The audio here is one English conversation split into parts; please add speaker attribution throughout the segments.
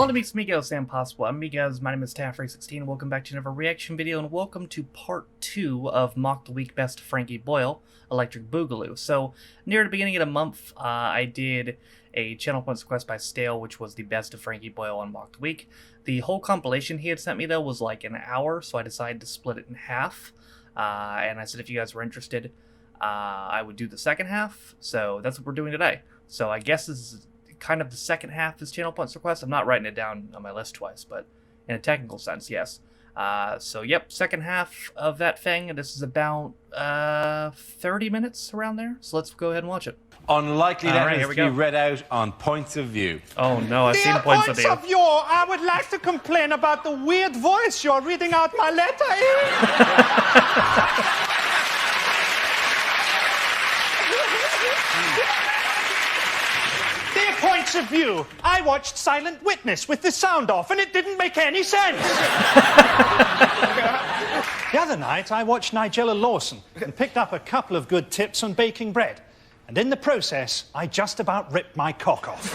Speaker 1: Hello to Migos and Possible. I'm Migos, my name is Taffrey16, and welcome back to another reaction video, and welcome to part 2 of Mock the Week Best Frankie Boyle, Electric Boogaloo. So, near the beginning of the month, I did a channel points request by Stale, which was the best of Frankie Boyle on Mock the Week. The whole compilation he had sent me, though, was like an hour, so I decided to split it in half. And I said if you guys were interested, I would do the second half, so that's what we're doing today. So I guess this is kind of the second half of his channel points request. I'm not writing it down on my list twice, but in a technical sense, yes. So yep, second half of that thing, and this is about 30 minutes around there, so let's go ahead and watch it.
Speaker 2: Unlikely that is to be read out on Points of View.
Speaker 1: Oh no, I've seen Points of View.
Speaker 3: Points of View, I would like to complain about the weird voice you're reading out my letter in. Points of View. I watched Silent Witness with the sound off, and it didn't make any sense. The other night, I watched Nigella Lawson and picked up a couple of good tips on baking bread. And in the process, I just about ripped my cock off.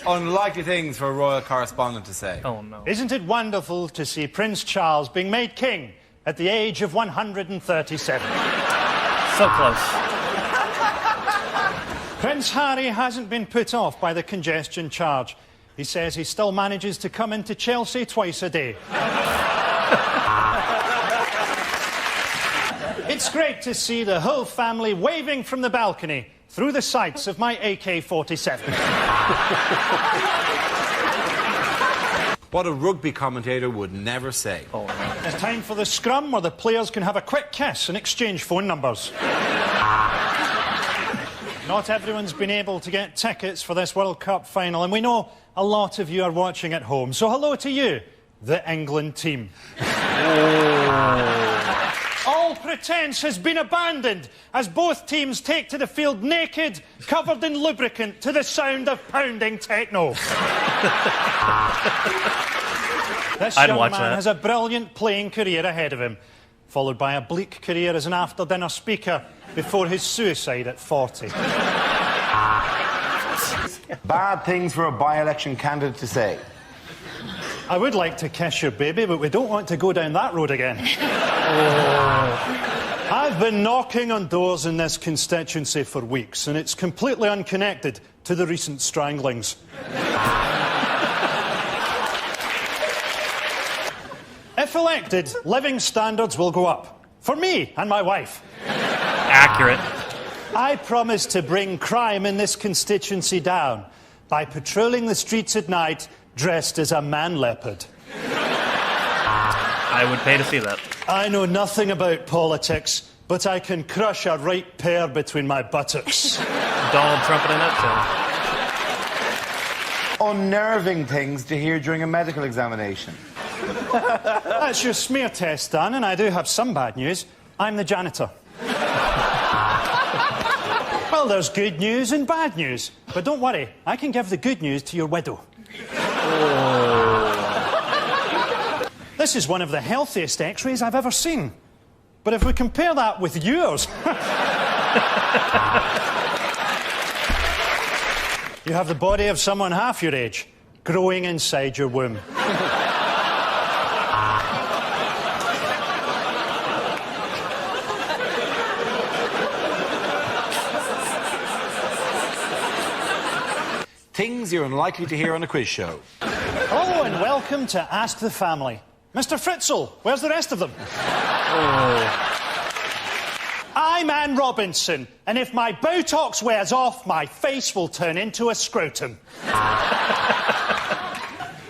Speaker 2: Unlikely things for a royal correspondent to say.
Speaker 1: Oh no.
Speaker 3: Isn't it wonderful to see Prince Charles being made king at the age of 137?
Speaker 1: So close.
Speaker 3: Prince Harry hasn't been put off by the congestion charge. He says he still manages to come into Chelsea twice a day. It's great to see the whole family waving from the balcony through the sights of my AK-47.
Speaker 2: What a rugby commentator would never say.
Speaker 1: Oh no.
Speaker 3: It's time for the scrum where the players can have a quick kiss and exchange phone numbers. Not everyone's been able to get tickets for this World Cup final, and we know a lot of you are watching at home. So hello to you, the England team. Oh. All pretence has been abandoned as both teams take to the field naked, covered in lubricant, to the sound of pounding techno. This young man has a brilliant playing career ahead of him, followed by a bleak career as an after-dinner speaker before his suicide at 40.
Speaker 4: Bad things for a by-election candidate to say.
Speaker 3: I would like to kiss your baby, but we don't want to go down that road again. Oh. I've been knocking on doors in this constituency for weeks, and it's completely unconnected to the recent stranglings. If elected, living standards will go up. For me and my wife.
Speaker 1: Accurate.
Speaker 3: I promise to bring crime in this constituency down by patrolling the streets at night dressed as a man leopard.
Speaker 1: I would pay to see that.
Speaker 3: I know nothing about politics, but I can crush a right pair between my buttocks.
Speaker 1: Donald Trump in it, so.
Speaker 4: Unnerving things to hear during a medical examination.
Speaker 3: That's your smear test done, and I do have some bad news. I'm the janitor. Well, there's good news and bad news. But don't worry, I can give the good news to your widow. Oh. This is one of the healthiest x-rays I've ever seen. But if we compare that with yours... You have the body of someone half your age, growing inside your womb.
Speaker 2: Things you're unlikely to hear on a quiz show.
Speaker 3: Hello and welcome to Ask the Family. Mr. Fritzl, where's the rest of them? Oh. I'm Anne Robinson, and if my Botox wears off, my face will turn into a scrotum.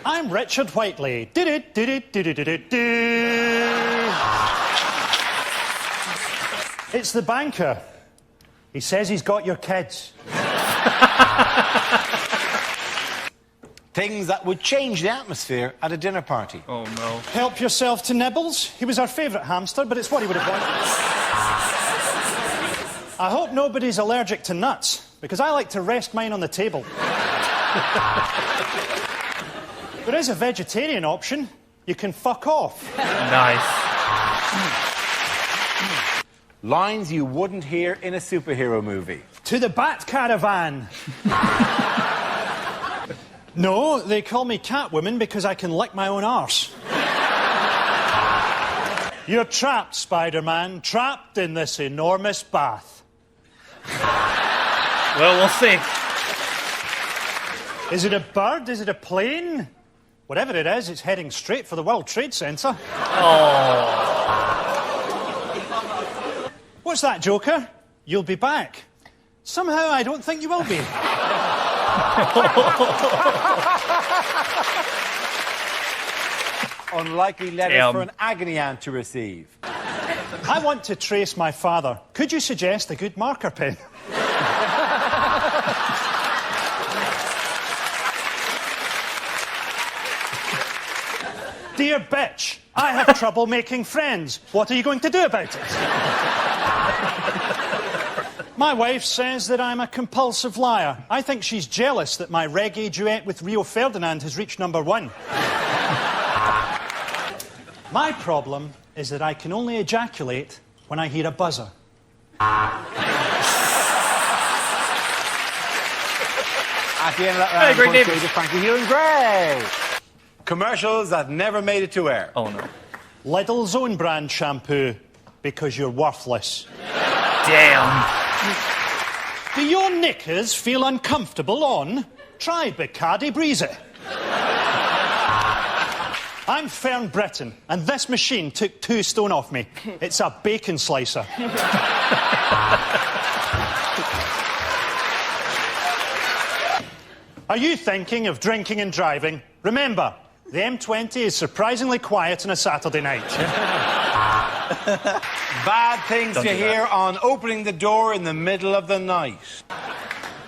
Speaker 3: I'm Richard Whiteley. It's the banker. He says he's got your kids.
Speaker 2: Things that would change the atmosphere at a dinner party.
Speaker 1: Oh no.
Speaker 3: Help yourself to Nibbles. He was our favourite hamster, but it's what he would have wanted. I hope nobody's allergic to nuts, because I like to rest mine on the table. There is a vegetarian option. You can fuck off.
Speaker 1: Nice.
Speaker 2: Lines you wouldn't hear in a superhero movie.
Speaker 3: To the Bat Caravan. No, they call me Catwoman because I can lick my own arse. You're trapped, Spider-Man, trapped in this enormous bath.
Speaker 1: Well, we'll see.
Speaker 3: Is it a bird? Is it a plane? Whatever it is, it's heading straight for the World Trade Center.
Speaker 1: Oh.
Speaker 3: What's that, Joker? You'll be back. Somehow I don't think you will be.
Speaker 2: Unlikely letters for an agony aunt to receive.
Speaker 3: I want to trace my father. Could you suggest a good marker pen? Dear bitch, I have trouble making friends. What are you going to do about it? My wife says that I'm a compulsive liar. I think she's jealous that my reggae duet with Rio Ferdinand has reached #1. My problem is that I can only ejaculate when I hear a buzzer.
Speaker 2: At the end of that round,
Speaker 1: great name.
Speaker 2: Frankie Boyle and Gray. Commercials that never made it to air.
Speaker 1: Oh, no.
Speaker 3: Lidl's own brand shampoo, because you're worthless.
Speaker 1: Damn.
Speaker 3: Do your knickers feel uncomfortable on? Try Bacardi Breezy. I'm Fern Britton, and this machine took 2 stone off me. It's a bacon slicer. Are you thinking of drinking and driving? Remember, the M20 is surprisingly quiet on a Saturday night.
Speaker 2: Bad things to hear on opening the door in the middle of the night.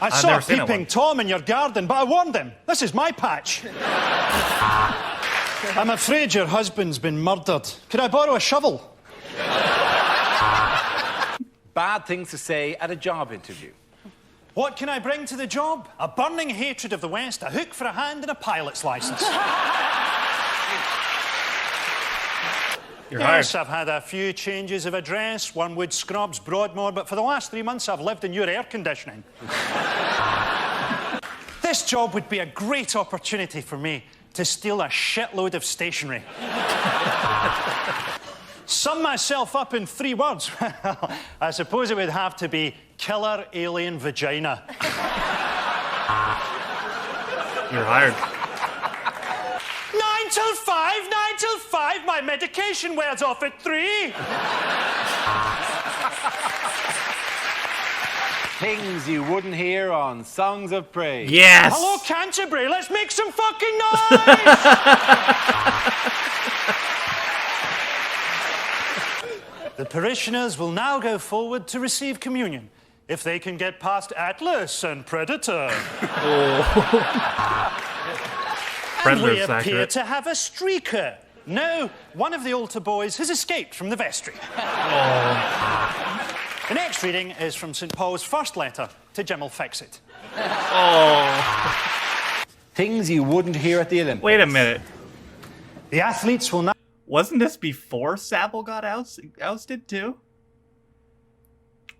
Speaker 3: I saw Peeping Tom in your garden, but I warned him. This is my patch. I'm afraid your husband's been murdered. Could I borrow a shovel?
Speaker 2: Bad things to say at a job interview.
Speaker 3: What can I bring to the job? A burning hatred of the West, a hook for a hand and a pilot's licence. Yes, I've had a few changes of address, Wormwood Scrubs, Broadmoor, but for the last 3 months I've lived in your air conditioning. This job would be a great opportunity for me to steal a shitload of stationery. Sum myself up in 3 words. Well, I suppose it would have to be killer alien vagina.
Speaker 1: You're hired.
Speaker 3: 9 till 5, 9 till 5. My medication wears off at 3.
Speaker 2: Things you wouldn't hear on Songs of Praise.
Speaker 1: Yes.
Speaker 3: Hello, Canterbury. Let's make some fucking noise. The parishioners will now go forward to receive communion, if they can get past Atlas and Predator. And we appear to have a streaker. No, one of the altar boys has escaped from the vestry. The next reading is from St. Paul's first letter to Jim'll Fix It.
Speaker 2: Things you wouldn't hear at the Olympics.
Speaker 1: Wait a minute.
Speaker 3: The athletes will now...
Speaker 1: Wasn't this before Savile got ousted, too?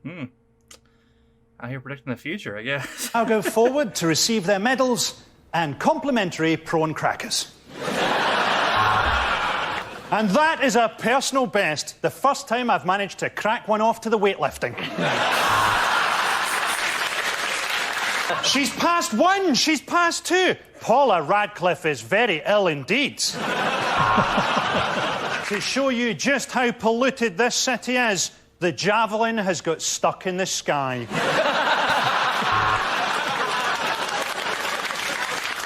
Speaker 1: Out here predicting the future, I guess.
Speaker 3: now go forward to receive their medals and complimentary prawn crackers. And that is a personal best. The first time I've managed to crack one off to the weightlifting. She's past 1, she's past 2. Paula Radcliffe is very ill indeed. To show you just how polluted this city is, the javelin has got stuck in the sky.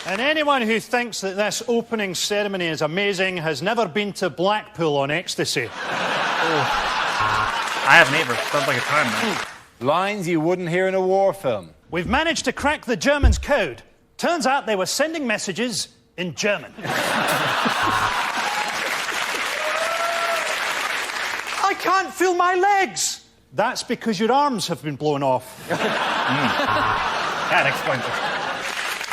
Speaker 3: And anyone who thinks that this opening ceremony is amazing has never been to Blackpool on ecstasy.
Speaker 1: I have neighbours. Sounds like a time, man.
Speaker 2: Lines you wouldn't hear in a war film.
Speaker 3: We've managed to crack the Germans' code. Turns out they were sending messages in German. I can't feel my legs. That's because your arms have been blown off.
Speaker 1: That explains it.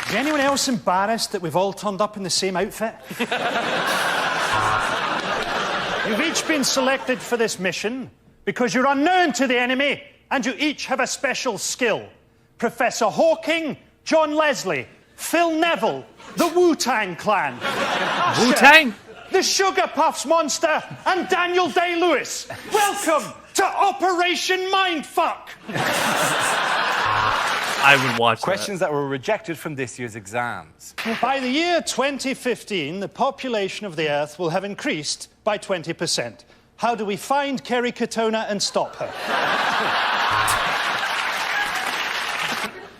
Speaker 3: Is anyone else embarrassed that we've all turned up in the same outfit? You've each been selected for this mission because you're unknown to the enemy and you each have a special skill. Professor Hawking, John Leslie, Phil Neville, the Wu-Tang Clan.
Speaker 1: Wu-Tang?
Speaker 3: The Sugar Puffs Monster, and Daniel Day-Lewis. Welcome to Operation Mindfuck.
Speaker 1: I would watch
Speaker 2: Questions that were rejected from this year's exams.
Speaker 3: By the year 2015, the population of the Earth will have increased by 20%. How do we find Kerry Katona and stop her?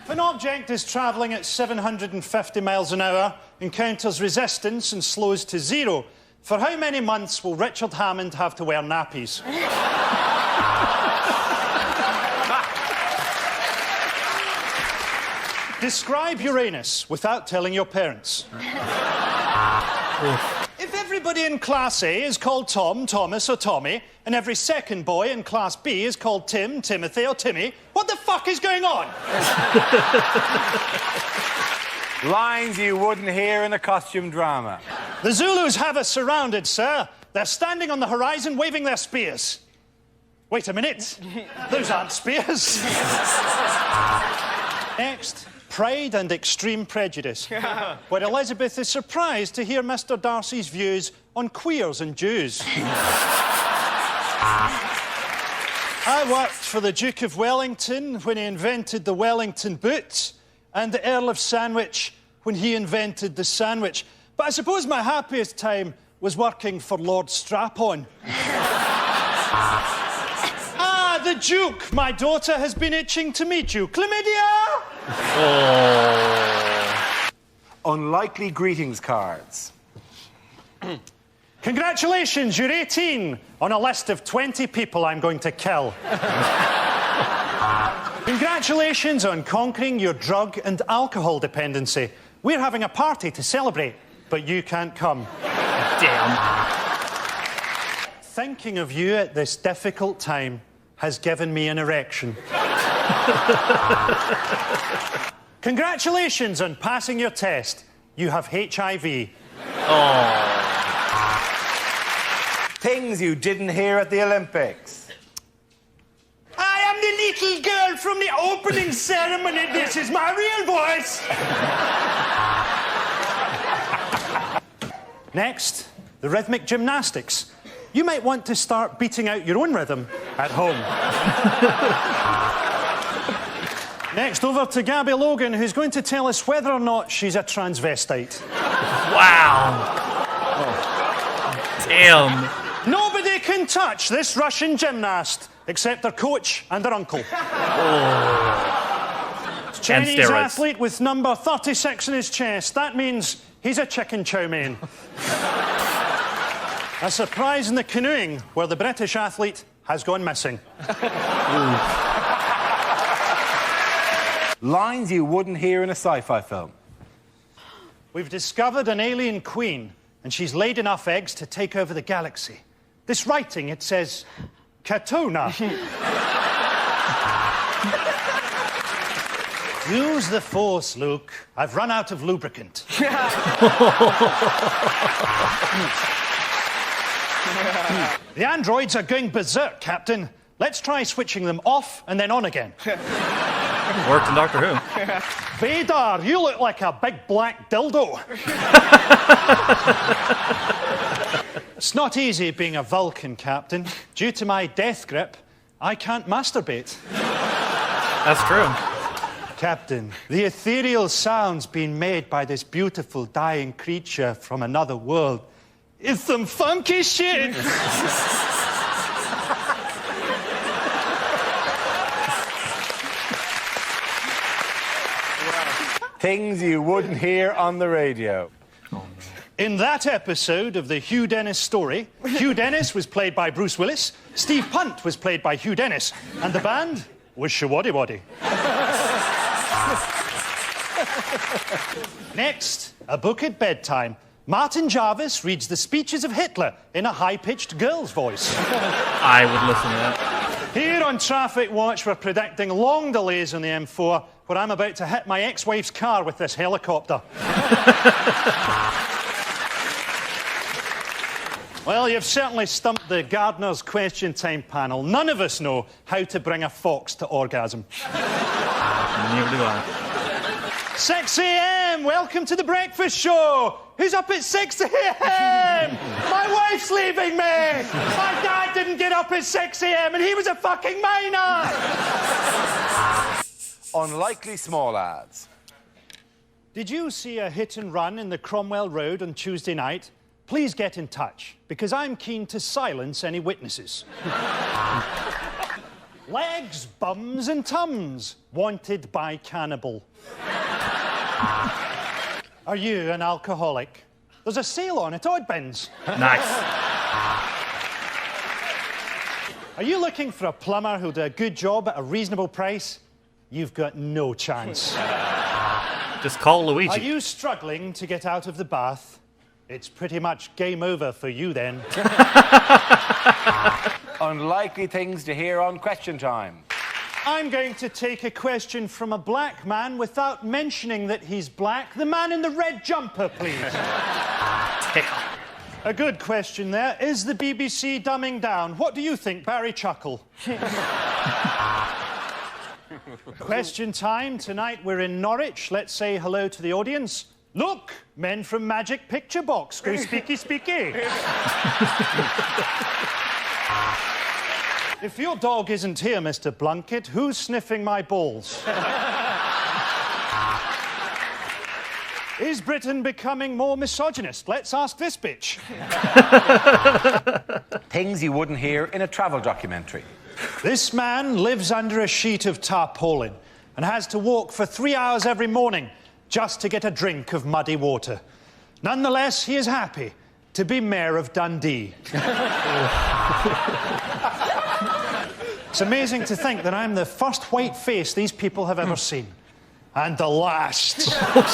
Speaker 3: If an object is travelling at 750 miles an hour, encounters resistance and slows to zero, for how many months will Richard Hammond have to wear nappies? Describe Uranus without telling your parents. If everybody in Class A is called Tom, Thomas, or Tommy, and every second boy in Class B is called Tim, Timothy, or Timmy, what the fuck is going on?
Speaker 2: Lines you wouldn't hear in a costume drama.
Speaker 3: The Zulus have us surrounded, sir. They're standing on the horizon waving their spears. Wait a minute. Those aren't spears. Next. Pride and Extreme Prejudice, where Elizabeth is surprised to hear Mr. Darcy's views on queers and Jews. I worked for the Duke of Wellington when he invented the Wellington boot, and the Earl of Sandwich when he invented the sandwich. But I suppose my happiest time was working for Lord Strap-on. Ah, the Duke! My daughter has been itching to meet you. Chlamydia!
Speaker 1: Oh.
Speaker 2: Unlikely greetings cards.
Speaker 3: Congratulations, you're 18 on a list of 20 people I'm going to kill. Congratulations on conquering your drug and alcohol dependency. We're having a party to celebrate, but you can't come.
Speaker 1: Damn.
Speaker 3: Thinking of you at this difficult time has given me an erection. Congratulations on passing your test. You have HIV.
Speaker 1: Oh.
Speaker 2: Things you didn't hear at the Olympics.
Speaker 3: I am the little girl from the opening ceremony. This is my real voice. Next, the rhythmic gymnastics. You might want to start beating out your own rhythm at home. Next, over to Gabby Logan, who's going to tell us whether or not she's a transvestite.
Speaker 1: Wow. Oh. Damn.
Speaker 3: Nobody can touch this Russian gymnast except their coach and their uncle.
Speaker 1: Oh.
Speaker 3: Chinese athlete with number 36 in his chest. That means he's a chicken chow mein. A surprise in the canoeing, where the British athlete has gone missing.
Speaker 2: Lines you wouldn't hear in a sci-fi film.
Speaker 3: We've discovered an alien queen, and she's laid enough eggs to take over the galaxy. This writing, it says, Katona. Use the Force, Luke. I've run out of lubricant. The androids are going berserk, Captain. Let's try switching them off and then on again.
Speaker 1: Worked in Doctor Who.
Speaker 3: Vader, you look like a big black dildo. It's not easy being a Vulcan, Captain. Due to my death grip, I can't masturbate.
Speaker 1: That's true.
Speaker 3: Captain, the ethereal sounds being made by this beautiful dying creature from another world is some funky shit.
Speaker 2: Things you wouldn't hear on the radio.
Speaker 3: In that episode of the Hugh Dennis story, Hugh Dennis was played by Bruce Willis, Steve Punt was played by Hugh Dennis, and the band was Shawaddy Waddy. Next, a book at bedtime. Martin Jarvis reads the speeches of Hitler in a high-pitched girl's voice.
Speaker 1: I would listen to that.
Speaker 3: Here on Traffic Watch, we're predicting long delays on the M4, where I'm about to hit my ex-wife's car with this helicopter. Well, you've certainly stumped the Gardener's Question Time panel. None of us know how to bring a fox to orgasm.
Speaker 1: Neither do I.
Speaker 3: 6 a.m. Welcome to the breakfast show. Who's up at 6 a.m.? My wife's leaving me. My dad didn't get up at 6 a.m. and he was a fucking miner.
Speaker 4: Unlikely small ads.
Speaker 3: Did you see a hit and run in the Cromwell Road on Tuesday night? Please get in touch, because I'm keen to silence any witnesses. Legs, bums and tums, wanted by cannibal. Are you an alcoholic? There's a sale on at Oddbins.
Speaker 1: Nice.
Speaker 3: Are you looking for a plumber who'll do a good job at a reasonable price? You've got no chance.
Speaker 1: Just call Luigi.
Speaker 3: Are you struggling to get out of the bath? It's pretty much game over for you then.
Speaker 4: Unlikely things to hear on Question Time.
Speaker 3: I'm going to take a question from a black man without mentioning that he's black. The man in the red jumper, please. A good question there. Is the BBC dumbing down? What do you think, Barry Chuckle? Question time. Tonight we're in Norwich. Let's say hello to the audience. Look, men from Magic Picture Box. Go speaky, speaky. If your dog isn't here, Mr. Blunkett, who's sniffing my balls? Is Britain becoming more misogynist? Let's ask this bitch.
Speaker 4: Things you wouldn't hear in a travel documentary.
Speaker 3: This man lives under a sheet of tarpaulin and has to walk for 3 hours every morning just to get a drink of muddy water. Nonetheless, he is happy to be Mayor of Dundee. It's amazing to think that I'm the first white face these people have ever seen. And the last.
Speaker 1: Oh,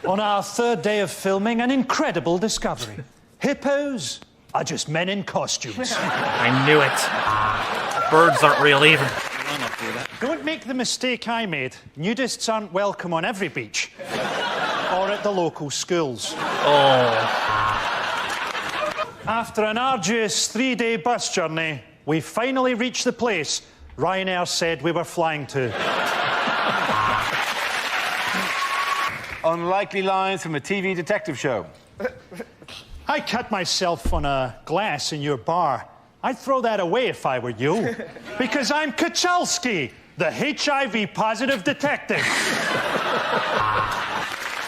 Speaker 1: shit.
Speaker 3: On our third day of filming, an incredible discovery. Hippos are just men in costumes.
Speaker 1: I knew it. Birds aren't real either.
Speaker 3: Don't make the mistake I made. Nudists aren't welcome on every beach. Or at the local schools.
Speaker 1: Oh.
Speaker 3: After an arduous 3-day bus journey, we finally reached the place Ryanair said we were flying to.
Speaker 4: Unlikely lines from a TV detective show.
Speaker 3: I cut myself on a glass in your bar. I'd throw that away if I were you. Because I'm Kachalski, the HIV-positive detective.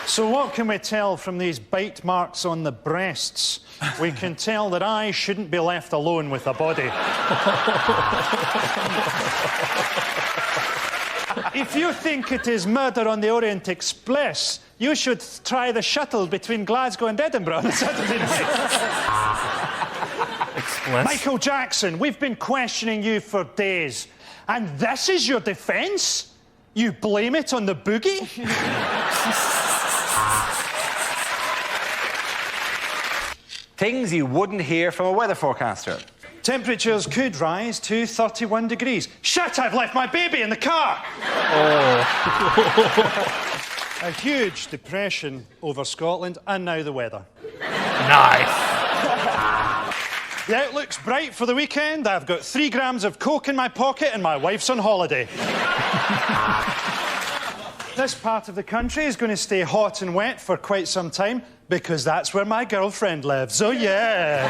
Speaker 3: So what can we tell from these bite marks on the breasts? We can tell that I shouldn't be left alone with a body. If you think it is Murder on the Orient Express, you should try the shuttle between Glasgow and Edinburgh on Saturday night.
Speaker 1: Express?
Speaker 3: Michael Jackson, we've been questioning you for days. And this is your defence? You blame it on the boogie?
Speaker 4: Things you wouldn't hear from a weather forecaster.
Speaker 3: Temperatures could rise to 31 degrees. Shit, I've left my baby in the car!
Speaker 1: Oh.
Speaker 3: A huge depression over Scotland, and now the weather.
Speaker 1: Nice.
Speaker 3: The outlook's bright for the weekend. I've got 3 grams of coke in my pocket and my wife's on holiday. This part of the country is going to stay hot and wet for quite some time because that's where my girlfriend lives. Oh, yeah.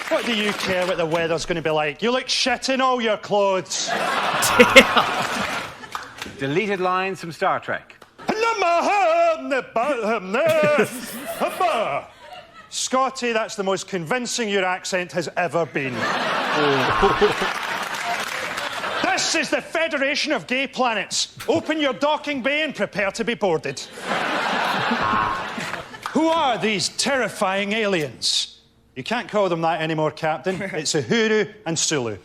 Speaker 3: What do you care what the weather's going to be like? You look shit in all your clothes.
Speaker 4: Deleted lines from Star Trek.
Speaker 3: Scotty, that's the most convincing your accent has ever been. This is the Federation of Gay Planets. Open your docking bay and prepare to be boarded. Who are these terrifying aliens? You can't call them that anymore, Captain. It's Uhuru and Sulu.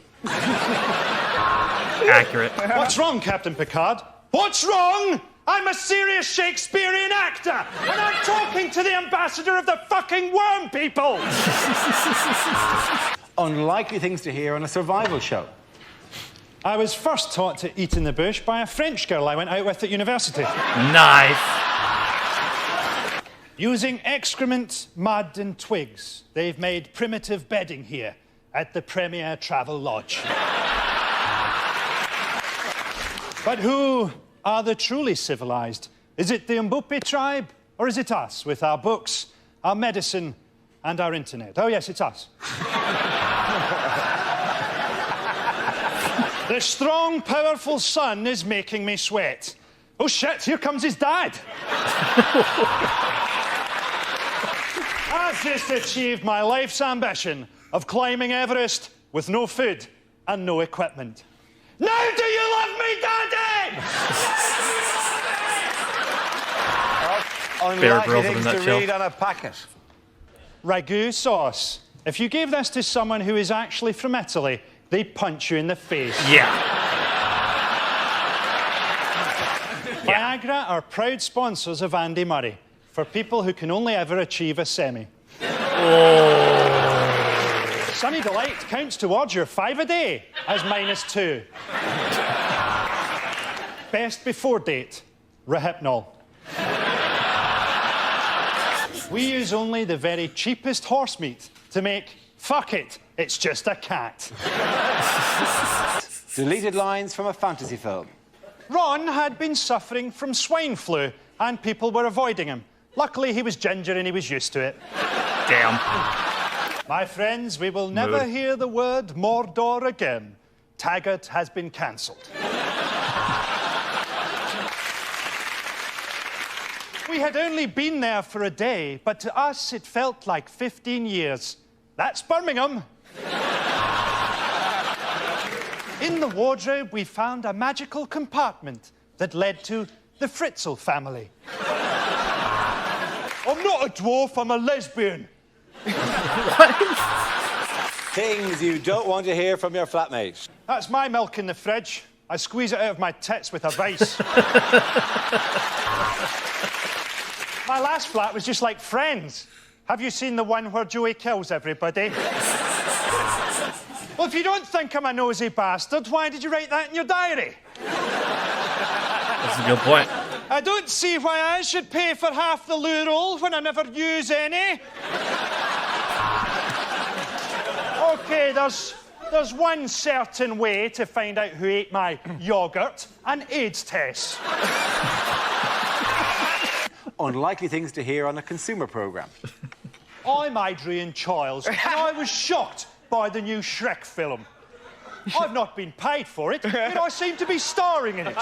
Speaker 1: Accurate.
Speaker 3: What's wrong, Captain Picard? What's wrong? I'm a serious Shakespearean actor, and I'm talking to the ambassador of the fucking worm people!
Speaker 4: Unlikely things to hear on a survival show.
Speaker 3: I was first taught to eat in the bush by a French girl I went out with at university.
Speaker 1: Nice.
Speaker 3: Using excrement, mud and twigs, they've made primitive bedding here at the Premier Travel Lodge. But who are the truly civilized? Is it the Mbupi tribe, or is it us with our books, our medicine, and our internet? Oh, yes, it's us. The strong, powerful sun is making me sweat. Oh, shit, here comes his dad. I've just achieved my life's ambition of climbing Everest with no food and no equipment. Now do you love me, Daddy?
Speaker 4: Unlikely things to read on a packet.
Speaker 3: Ragu sauce. If you gave this to someone who is actually from Italy, they'd punch you in the face.
Speaker 1: Yeah.
Speaker 3: Viagra are proud sponsors of Andy Murray for people who can only ever achieve a semi. Oh. Sunny Delight counts towards your 5 a day as -2. Best before date, Rohypnol. We use only the very cheapest horse meat to make fuck it, it's just a cat.
Speaker 2: Deleted lines from a fantasy film.
Speaker 3: Ron had been suffering from swine flu and people were avoiding him. Luckily, he was ginger and he was used to it.
Speaker 1: Damn.
Speaker 3: My friends, we will never hear the word Mordor again. Taggart has been cancelled. We had only been there for a day, but to us it felt like 15 years. That's Birmingham. In the wardrobe, we found a magical compartment that led to the Fritzl family. I'm not a dwarf, I'm a lesbian.
Speaker 2: Things you don't want to hear from your flatmate.
Speaker 3: That's my milk in the fridge. I squeeze it out of my tits with a vice. My last flat was just like Friends. Have you seen the one where Joey kills everybody? Well, if you don't think I'm a nosy bastard, why did you write that in your diary?
Speaker 1: That's a good point.
Speaker 3: I don't see why I should pay for half the loo roll when I never use any. OK, there's one certain way to find out who ate my yoghurt, an AIDS test.
Speaker 2: Unlikely things to hear on a consumer programme.
Speaker 3: I'm Adrian Chiles, and I was shocked by the new Shrek film. I've not been paid for it, yet I seem to be starring in it.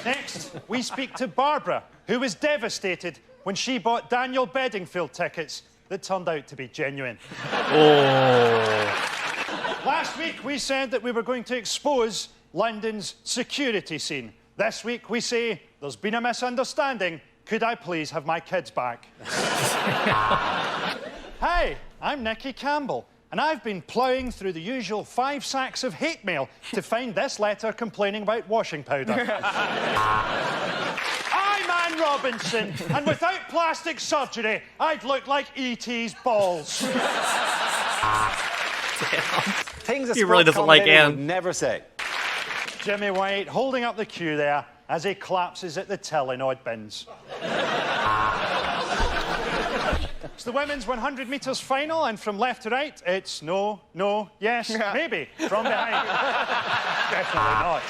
Speaker 3: Next, we speak to Barbara, who was devastated when she bought Daniel Bedingfield tickets that turned out to be genuine.
Speaker 1: Oh.
Speaker 3: Last week, we said that we were going to expose London's security scene. This week, we say, there's been a misunderstanding. Could I please have my kids back? Hey, I'm Nicky Campbell, and I've been ploughing through the usual 5 sacks of hate mail to find this letter complaining about washing powder. I'm Anne Robinson, and without plastic surgery, I'd look like E.T.'s balls.
Speaker 2: Things a
Speaker 1: He really
Speaker 2: sports
Speaker 1: doesn't like
Speaker 2: commentator
Speaker 1: Anne.
Speaker 2: would never say.
Speaker 3: Jimmy White holding up the queue there as he collapses at the till in odd bins. It's the women's 100 metres final, and from left to right, it's no, no, yes, maybe, from behind. Definitely not.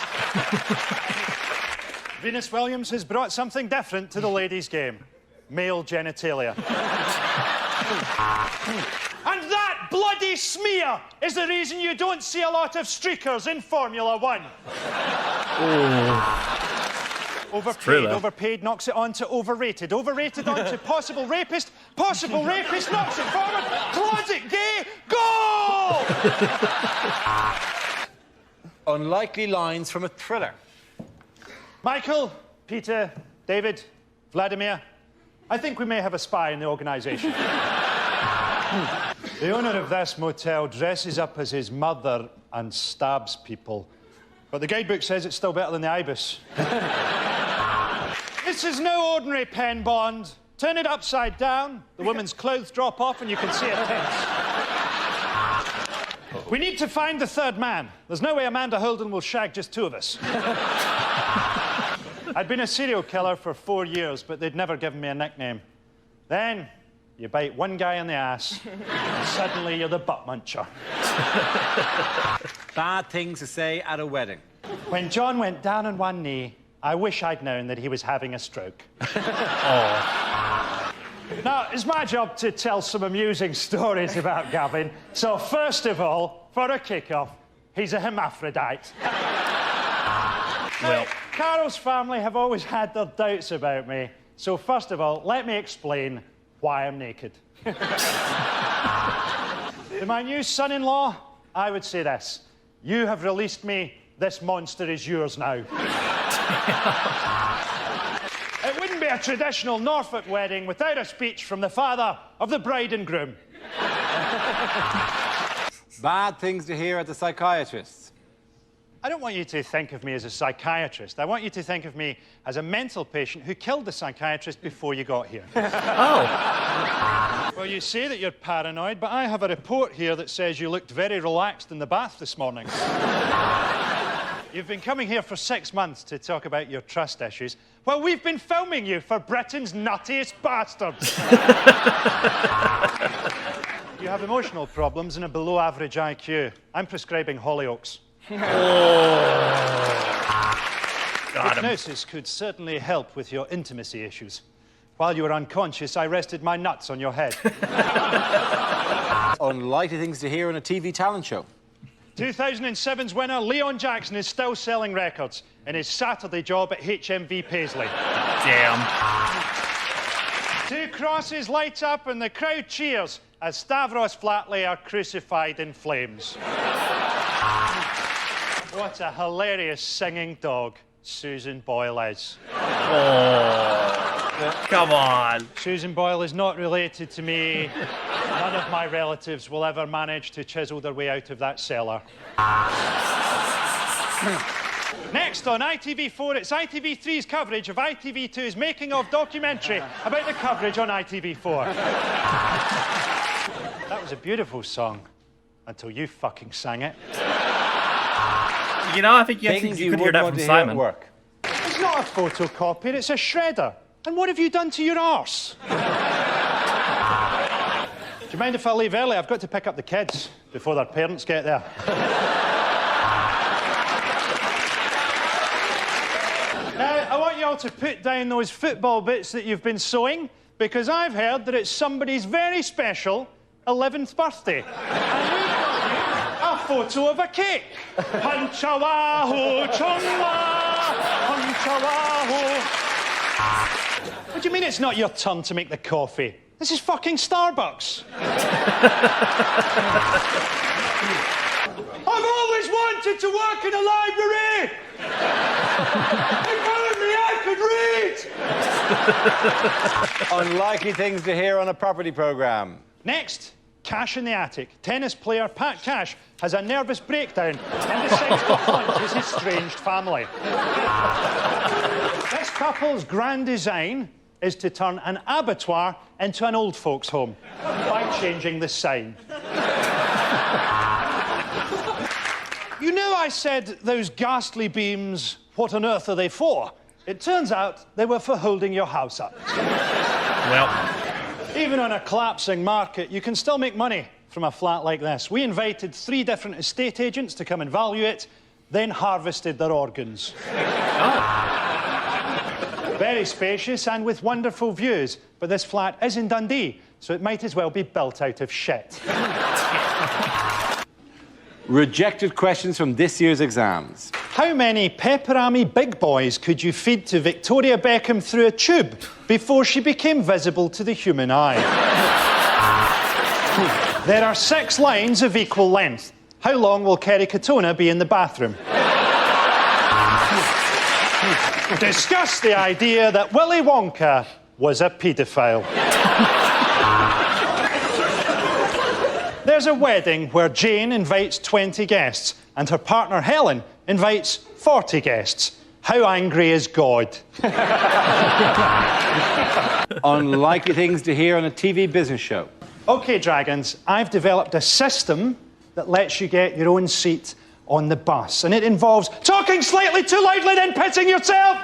Speaker 3: Venus Williams has brought something different to the ladies' game. Male genitalia. And that bloody smear is the reason you don't see a lot of streakers in Formula One. Overpaid, overpaid knocks it on to overrated. Overrated on to possible rapist. Possible rapist knocks it forward. Closet gay. Goal!
Speaker 2: Unlikely lines from a thriller.
Speaker 3: Michael, Peter, David, Vladimir, I think we may have a spy in the organisation. The owner of this motel dresses up as his mother and stabs people. But the guidebook says it's still better than the Ibis. This is no ordinary pen bond. Turn it upside down, the woman's clothes drop off and you can see her tits. We need to find the third man. There's no way Amanda Holden will shag just 2 of us. I'd been a serial killer for 4 years, but they'd never given me a nickname. Then, you bite one guy in the ass, and suddenly you're the butt muncher.
Speaker 2: Bad things to say at a wedding.
Speaker 3: When John went down on one knee, I wish I'd known that he was having a stroke. Now, it's my job to tell some amusing stories about Gavin. So, first of all, for a kick-off, he's a hermaphrodite. Now, Carol's family have always had their doubts about me. So, first of all, let me explain why I'm naked. To my new son-in-law, I would say this. You have released me. This monster is yours now. It wouldn't be a traditional Norfolk wedding without a speech from the father of the bride and groom.
Speaker 2: Bad things to hear at the psychiatrist.
Speaker 3: I don't want you to think of me as a psychiatrist. I want you to think of me as a mental patient who killed the psychiatrist before you got here.
Speaker 1: Oh.
Speaker 3: Well, you say that you're paranoid, but I have a report here that says you looked very relaxed in the bath this morning. You've been coming here for 6 months to talk about your trust issues. Well, we've been filming you for Britain's nuttiest bastards. You have emotional problems and a below-average IQ. I'm prescribing Hollyoaks. Hypnosis could certainly help with your intimacy issues. While you were unconscious, I rested my nuts on your head.
Speaker 2: Unlikely things to hear on a TV talent show.
Speaker 3: 2007's winner, Leon Jackson, is still selling records in his Saturday job at HMV Paisley.
Speaker 1: Damn.
Speaker 3: 2 crosses light up and the crowd cheers as Stavros Flatley are crucified in flames. What a hilarious singing dog Susan Boyle is.
Speaker 1: Oh, come on.
Speaker 3: Susan Boyle is not related to me. None of my relatives will ever manage to chisel their way out of that cellar. Next on ITV4, it's ITV3's coverage of ITV2's making-of documentary about the coverage on ITV4. That was a beautiful song, until you fucking sang it.
Speaker 1: You know, I think you could hear that from Simon.
Speaker 2: Work.
Speaker 3: It's not a photocopy, it's a shredder. And what have you done to your arse? Do you mind if I leave early? I've got to pick up the kids before their parents get there. Now, I want you all to put down those football bits that you've been sewing, because I've heard that it's somebody's very special 11th birthday. And we've got you a photo of a cake. Punchawaho, chonwa, punchawaho. What do you mean it's not your turn to make the coffee? This is fucking Starbucks. I've always wanted to work in a library. Apparently I could read.
Speaker 2: Unlikely things to hear on a property programme.
Speaker 3: Next, Cash in the Attic. Tennis player Pat Cash has a nervous breakdown and decides to hunt his estranged family. This couple's grand design is to turn an abattoir into an old folks' home by changing the sign. You know, I said those ghastly beams, what on earth are they for? It turns out they were for holding your house up.
Speaker 1: Well,
Speaker 3: Even on a collapsing market, you can still make money from a flat like this. We invited 3 different estate agents to come and value it, then harvested their organs. Very spacious and with wonderful views, but this flat is in Dundee, so it might as well be built out of shit.
Speaker 2: Rejected questions from this year's exams.
Speaker 3: How many pepperami big boys could you feed to Victoria Beckham through a tube before she became visible to the human eye? There are 6 lines of equal length. How long will Kerry Katona be in the bathroom? Discuss the idea that Willy Wonka was a paedophile. There's a wedding where Jane invites 20 guests and her partner Helen invites 40 guests. How angry is God?
Speaker 2: Unlikely things to hear on a TV business show.
Speaker 3: OK, Dragons, I've developed a system that lets you get your own seat on the bus. And it involves talking slightly too loudly, then pissing yourself,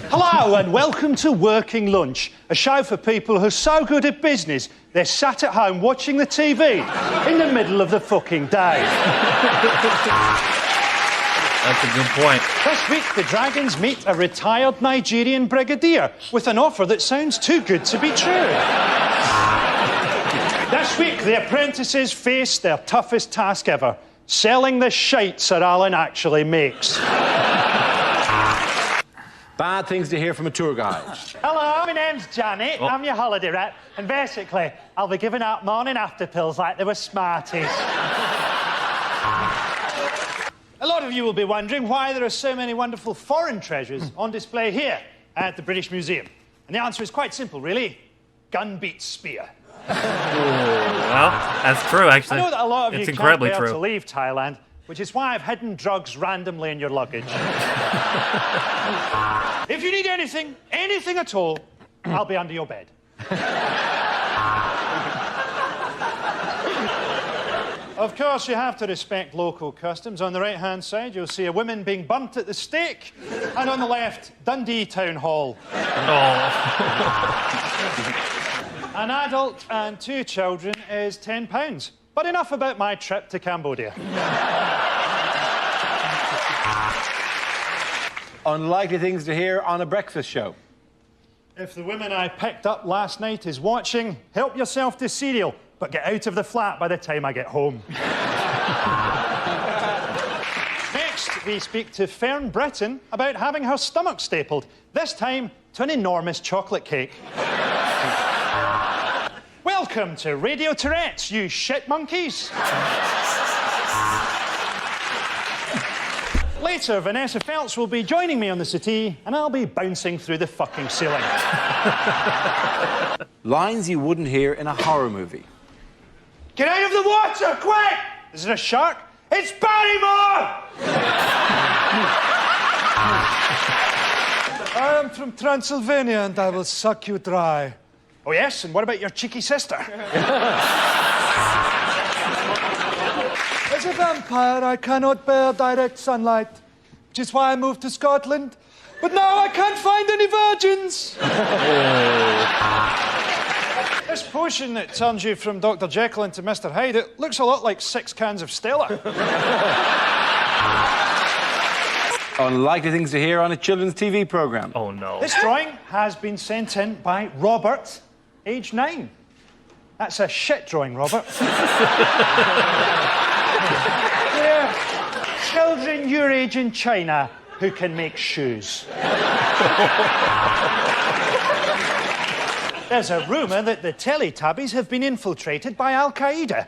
Speaker 3: Hello and welcome to Working Lunch, a show for people who are so good at business they're sat at home watching the TV in the middle of the fucking day.
Speaker 1: That's a good point.
Speaker 3: This week, the Dragons meet a retired Nigerian brigadier with an offer that sounds too good to be true. This week, the apprentices face their toughest task ever, selling the shite Sir Alan actually makes.
Speaker 2: Bad things to hear from a tour guide.
Speaker 3: Hello, my name's Janet. I'm your holiday rep. And basically, I'll be giving out morning after pills like they were Smarties. A lot of you will be wondering why there are so many wonderful foreign treasures on display here at the British Museum. And the answer is quite simple, really. Gun beats spear.
Speaker 1: Well, that's true, actually.
Speaker 3: I know that a lot of
Speaker 1: it's
Speaker 3: you
Speaker 1: incredibly
Speaker 3: can't bear
Speaker 1: true.
Speaker 3: to leave Thailand, which is why I've hidden drugs randomly in your luggage. If you need anything at all, I'll be under your bed. Of course, you have to respect local customs. On the right-hand side, you'll see a woman being burnt at the stake, and on the left, Dundee Town Hall. An adult and 2 children is £10. But enough about my trip to Cambodia.
Speaker 2: Unlikely things to hear on a breakfast show.
Speaker 3: If the woman I picked up last night is watching, help yourself to cereal, but get out of the flat by the time I get home. Next, we speak to Fern Britton about having her stomach stapled, this time to an enormous chocolate cake. Welcome to Radio Tourette's, you shit monkeys. Later, Vanessa Feltz will be joining me on the settee, and I'll be bouncing through the fucking ceiling.
Speaker 2: Lines you wouldn't hear in a horror movie.
Speaker 3: Get out of the water, quick! Is it a shark? It's Barrymore! I am from Transylvania and I will suck you dry. Oh, yes? And what about your cheeky sister? As a vampire, I cannot bear direct sunlight, which is why I moved to Scotland. But now I can't find any virgins. This potion that turns you from Dr. Jekyll into Mr. Hyde, it looks a lot like 6 cans of Stella.
Speaker 2: Unlikely things to hear on a children's TV programme.
Speaker 1: Oh, no.
Speaker 3: This drawing has been sent in by Robert, age 9. That's a shit drawing, Robert. They're children your age in China who can make shoes. There's a rumour that the Teletubbies have been infiltrated by Al Qaeda.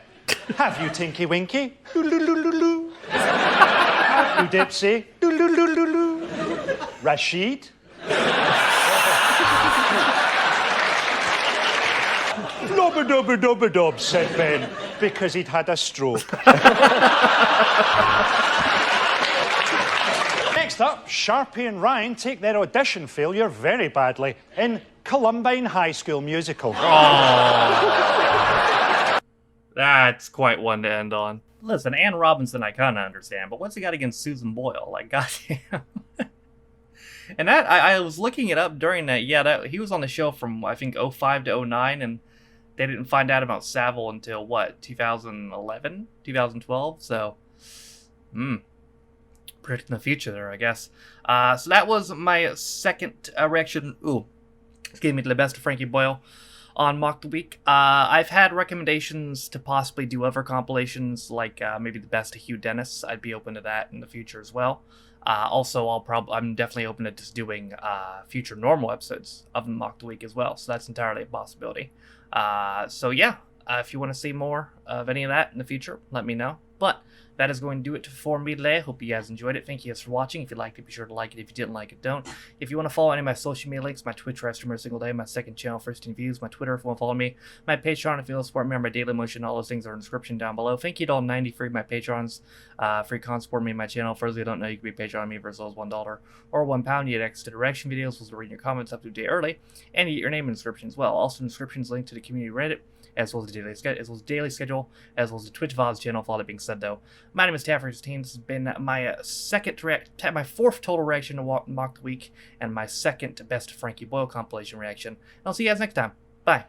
Speaker 3: Have you, Tinky Winky? Doo-loo-loo-loo-loo. Have you, Dipsy? Doo-loo-loo-loo-loo. Rashid? Flobber-dobber-dobber-dob, said Ben, because he'd had a stroke. Next up, Sharpie and Ryan take their audition failure very badly in Columbine High School Musical.
Speaker 1: That's quite one to end on. Listen, Anne Robinson I kind of understand, but what's he got against Susan Boyle? Like, goddamn. And that, I was looking it up during that, he was on the show from, I think, 05 to 09, and they didn't find out about Savile until, what, 2011? 2012? So, predicting the future there, I guess. So that was my second reaction, to the best of Frankie Boyle on Mock the Week. I've had recommendations to possibly do other compilations, like maybe the best of Hugh Dennis. I'd be open to that in the future as well. Also, I'm definitely open to just doing future normal episodes of Mock the Week as well. So that's entirely a possibility. So yeah, if you want to see more of any of that in the future, let me know. But that is going to do it for me today. I hope you guys enjoyed it. Thank you guys for watching. If you liked it, be sure to like it. If you didn't like it, don't. If you want to follow any of my social media links, my Twitch where I stream every single day, my second channel, First in Views, my Twitter if you want to follow me, my Patreon if you want to support me, or my Daily Motion, all those things are in the description down below. Thank you to all 93 of my Patrons. Free con support me and my channel. For those who don't know, you can be a Patreon on me for as low as $1 or £1. You get access to direction videos, we'll read your comments up to a day early, and you get your name in the description as well. Also in the description is linked to the community Reddit, as well as the daily schedule, as well as the Twitch VODs channel. For all that being said, though, My name is Taffy16. This has been my my fourth total reaction to Mock the Week, and my second best Frankie Boyle compilation reaction. I'll see you guys next time. Bye.